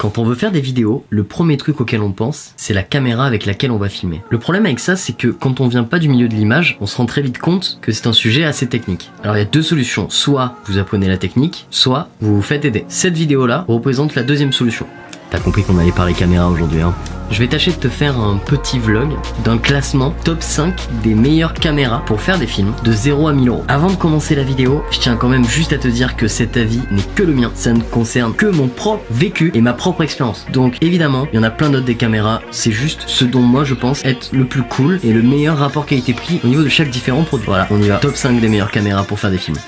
Quand on veut faire des vidéos, le premier truc auquel on pense, c'est la caméra avec laquelle on va filmer. Le problème avec ça, c'est que quand on vient pas du milieu de l'image, on se rend très vite compte que c'est un sujet assez technique. Alors il y a deux solutions, soit vous apprenez la technique, soit vous vous faites aider. Cette vidéo-là représente la deuxième solution. T'as compris qu'on allait parler caméra aujourd'hui, hein. Je vais tâcher de te faire un petit vlog d'un classement top 5 des meilleures caméras pour faire des films de 0 à 1000 euros. Avant de commencer la vidéo, je tiens quand même juste à te dire que cet avis n'est que le mien. Ça ne concerne que mon propre vécu et ma propre expérience. Donc évidemment, il y en a plein d'autres des caméras. C'est juste ce dont moi je pense être le plus cool et le meilleur rapport qualité-prix au niveau de chaque différent produit. Voilà, on y va. Top 5 des meilleures caméras pour faire des films.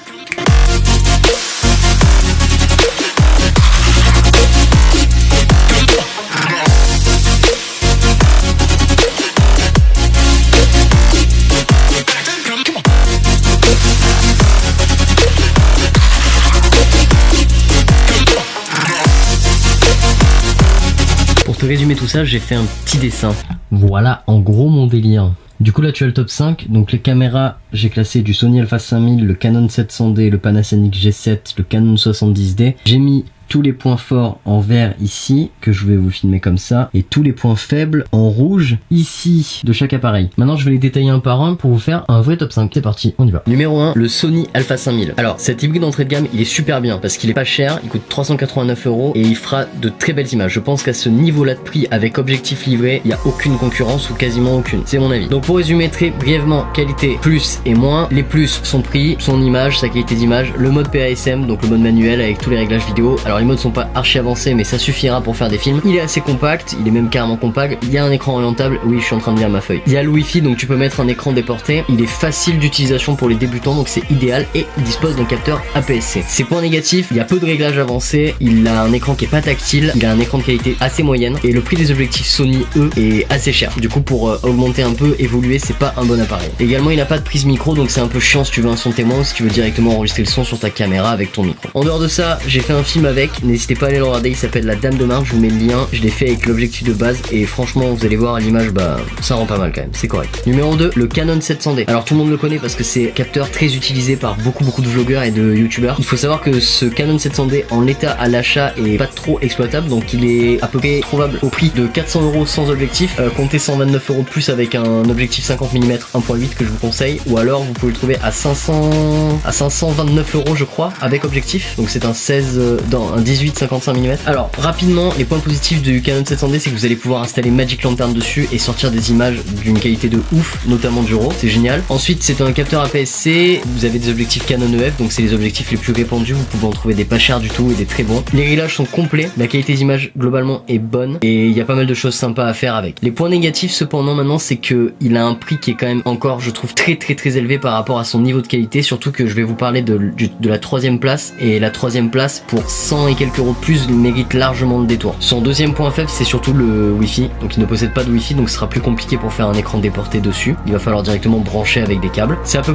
Pour te résumer tout ça, j'ai fait un petit dessin. Voilà en gros mon délire. Du coup là tu as le top 5, donc les caméras j'ai classé du Sony Alpha 5000, le Canon 700D, le Panasonic G7, le Canon 70D. J'ai mis tous les points forts en vert ici, que je vais vous filmer comme ça, et tous les points faibles en rouge ici de chaque appareil. Maintenant je vais les détailler un par un pour vous faire un vrai top 5. C'est parti, on y va. Numéro 1, le Sony Alpha 5000. Alors cet hybride d'entrée de gamme il est super bien parce qu'il est pas cher, il coûte 389 € et il fera de très belles images. Je pense qu'à ce niveau là de prix avec objectif livré, il n'y a aucune concurrence ou quasiment aucune, c'est mon avis. Donc pour résumer très brièvement, qualité plus et moins. Les plus sont prix, son image, sa qualité d'image, le mode PASM, donc le mode manuel avec tous les réglages vidéo. Alors les modes sont pas archi avancés mais ça suffira pour faire des films. Il est assez compact, il est même carrément compact. Il y a un écran orientable, oui je suis en train de lire ma feuille. Il y a le Wi-Fi donc tu peux mettre un écran déporté. Il est facile d'utilisation pour les débutants donc c'est idéal et il dispose d'un capteur APS-C. Ses points négatifs, il y a peu de réglages avancés, il a un écran qui est pas tactile, il a un écran de qualité assez moyenne et le prix des objectifs Sony eux est assez cher. Du coup pour augmenter un peu, évoluer, c'est pas un bon appareil. Également il n'a pas de prise micro donc c'est un peu chiant si tu veux un son témoin ou si tu veux directement enregistrer le son sur ta caméra avec ton micro. En dehors de ça, j'ai fait un film avec, n'hésitez pas à aller le regarder, il s'appelle La Dame de Marne, je vous mets le lien, je l'ai fait avec l'objectif de base et franchement vous allez voir à l'image, bah ça rend pas mal quand même, c'est correct. Numéro 2, le Canon 700D. Alors tout le monde le connaît parce que c'est un capteur très utilisé par beaucoup de vlogueurs et de youtubeurs. Il faut savoir que ce Canon 700D en l'état à l'achat est pas trop exploitable donc il est à peu près trouvable au prix de 400 € sans objectif, comptez 129 € plus avec un objectif 50 mm 1.8 que je vous conseille, ou alors vous pouvez le trouver à 529 € je crois avec objectif, donc c'est un 16 dans un 18 55 mm. Alors rapidement les points positifs du Canon 700D c'est que vous allez pouvoir installer Magic Lantern dessus et sortir des images d'une qualité de ouf, notamment du RAW, c'est génial. Ensuite c'est un capteur APS-C, vous avez des objectifs Canon EF donc c'est les objectifs les plus répandus, vous pouvez en trouver des pas chers du tout et des très bons. Les réglages sont complets, la qualité d'image globalement est bonne et il y a pas mal de choses sympas à faire avec. Les points négatifs cependant maintenant c'est que il a un prix qui est quand même encore je trouve très élevé par rapport à son niveau de qualité, surtout que je vais vous parler de la troisième place et la troisième place pour 100 et quelques euros de plus mérite largement le détour. Son deuxième point faible c'est surtout le Wi-Fi, donc il ne possède pas de Wi-Fi donc ce sera plus compliqué pour faire un écran déporté dessus, il va falloir directement brancher avec des câbles. C'est à peu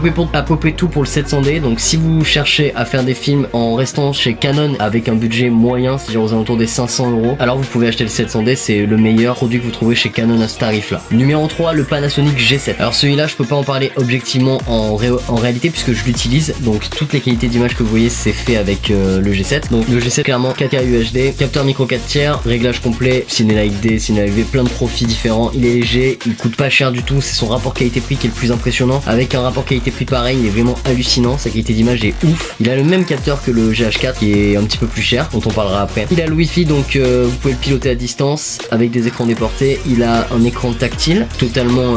près tout pour le 700D, donc si vous cherchez à faire des films en restant chez Canon avec un budget moyen, c'est-à-dire aux alentours des 500 €, alors vous pouvez acheter le 700D, c'est le meilleur produit que vous trouvez chez Canon à ce tarif là. Numéro 3, le Panasonic G7. Alors celui-là je peux pas en parler objectivement en réalité puisque je l'utilise, donc toutes les qualités d'image que vous voyez c'est fait avec le G7. Donc le G7 clairement 4K UHD, capteur micro 4 tiers, réglage complet, Cine Like D, Cine Like V, plein de profils différents, il est léger, il coûte pas cher du tout, c'est son rapport qualité-prix qui est le plus impressionnant. Avec un rapport qualité-prix pareil, il est vraiment hallucinant, sa qualité d'image est ouf. Il a le même capteur que le GH4 qui est un petit peu plus cher, dont on parlera après. Il a le Wi-Fi donc vous pouvez le piloter à distance avec des écrans déportés. Il a un écran tactile totalement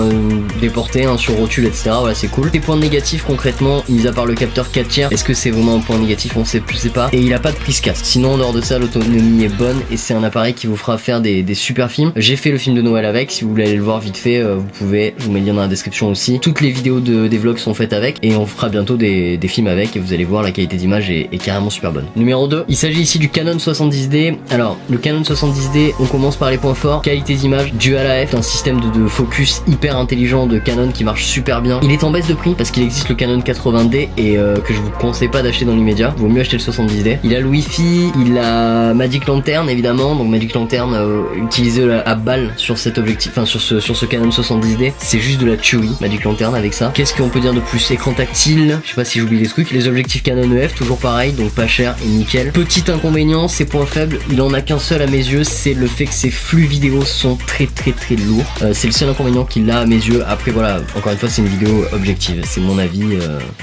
déporté hein, sur rotule etc. Voilà c'est cool. Des points négatifs concrètement, mis à part le capteur 4 tiers, est-ce que c'est vraiment un point négatif? On sait plus, c'est pas. Et il a pas de prise casque. Sinon en dehors de ça l'autonomie est bonne et c'est un appareil qui vous fera faire des super films. J'ai fait le film de Noël avec, si vous voulez aller le voir vite fait vous pouvez, je vous mets le lien dans la description aussi. Toutes les vidéos des vlogs sont faites avec et on fera bientôt des films avec et vous allez voir la qualité d'image est carrément super bonne. Numéro 2, il s'agit ici du Canon 70D. Alors le Canon 70D, on commence par les points forts. Qualité d'image, Dual AF, un système de focus hyper intelligent de Canon qui marche super bien. Il est en baisse de prix parce qu'il existe le Canon 80D et que je vous conseille pas d'acheter dans l'immédiat, vaut mieux acheter le 70D. Il a le Wi-Fi Chewy, il a Magic Lantern évidemment, donc Magic Lantern utilisé à balle sur cet objectif, enfin sur ce Canon 70D, c'est juste de la Chewy, Magic Lantern avec ça. Qu'est-ce qu'on peut dire de plus? Écran tactile, je sais pas si j'oublie les trucs, les objectifs Canon EF, toujours pareil, donc pas cher et nickel. Petit inconvénient, ses points faibles, il en a qu'un seul à mes yeux, c'est le fait que ses flux vidéo sont très lourds. C'est le seul inconvénient qu'il a à mes yeux. Après voilà, encore une fois c'est une vidéo objective, c'est mon avis,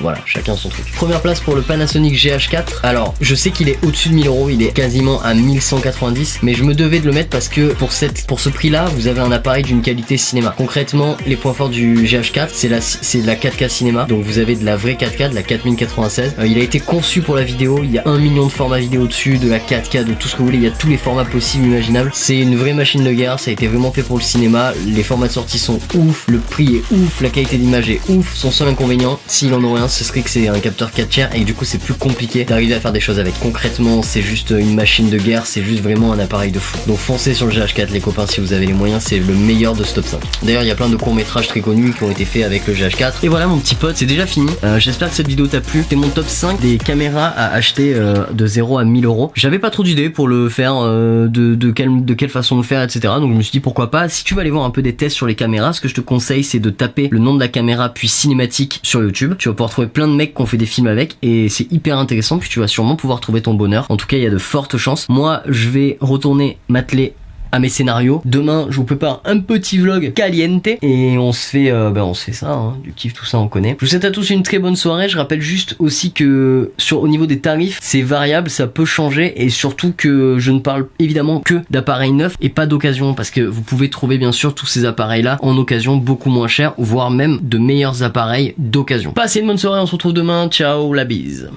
voilà, chacun son truc. Première place pour le Panasonic GH4. Alors je sais qu'il est au-dessus de 1000 €, il est quasiment à 1190, mais je me devais de le mettre parce que pour ce prix là vous avez un appareil d'une qualité cinéma. Concrètement les points forts du GH4 c'est la 4K cinéma, donc vous avez de la vraie 4K, de la 4096. Il a été conçu pour la vidéo, il y a 1 million de formats vidéo dessus, de la 4K, de tout ce que vous voulez, il y a tous les formats possibles imaginables. C'est une vraie machine de guerre, ça a été vraiment fait pour le cinéma, les formats de sortie sont ouf, le prix est ouf, la qualité d'image est ouf. Son seul inconvénient, s'il en aurait un, ce serait que c'est un capteur 4 et que du coup c'est plus compliqué d'arriver à faire des choses avec. Concrètement c'est juste une machine de guerre, c'est juste vraiment un appareil de fou. Donc foncez sur le GH4 les copains si vous avez les moyens, c'est le meilleur de ce top 5. D'ailleurs il y a plein de courts métrages très connus qui ont été faits avec le GH4. Et voilà mon petit pote, c'est déjà fini. J'espère que cette vidéo t'a plu. C'est mon top 5 des caméras à acheter de 0 à 1000 €. J'avais pas trop d'idées pour le faire, de quelle façon le faire, etc. Donc je me suis dit pourquoi pas. Si tu veux aller voir un peu des tests sur les caméras, ce que je te conseille c'est de taper le nom de la caméra puis cinématique sur YouTube. Tu vas pouvoir trouver plein de mecs qui ont fait des films avec et c'est hyper intéressant, puis tu vas sûrement pouvoir trouver ton bonheur. En tout cas il y a de fortes chances. Moi je vais retourner m'atteler à mes scénarios. Demain je vous prépare un petit vlog caliente et on se fait ça, hein, du kiff, tout ça on connaît. Je vous souhaite à tous une très bonne soirée. Je rappelle juste aussi que au niveau des tarifs c'est variable, ça peut changer, et surtout que je ne parle évidemment que d'appareils neufs et pas d'occasion, parce que vous pouvez trouver bien sûr tous ces appareils là en occasion beaucoup moins cher, voire même de meilleurs appareils d'occasion. Passez une bonne soirée, on se retrouve demain, ciao, la bise.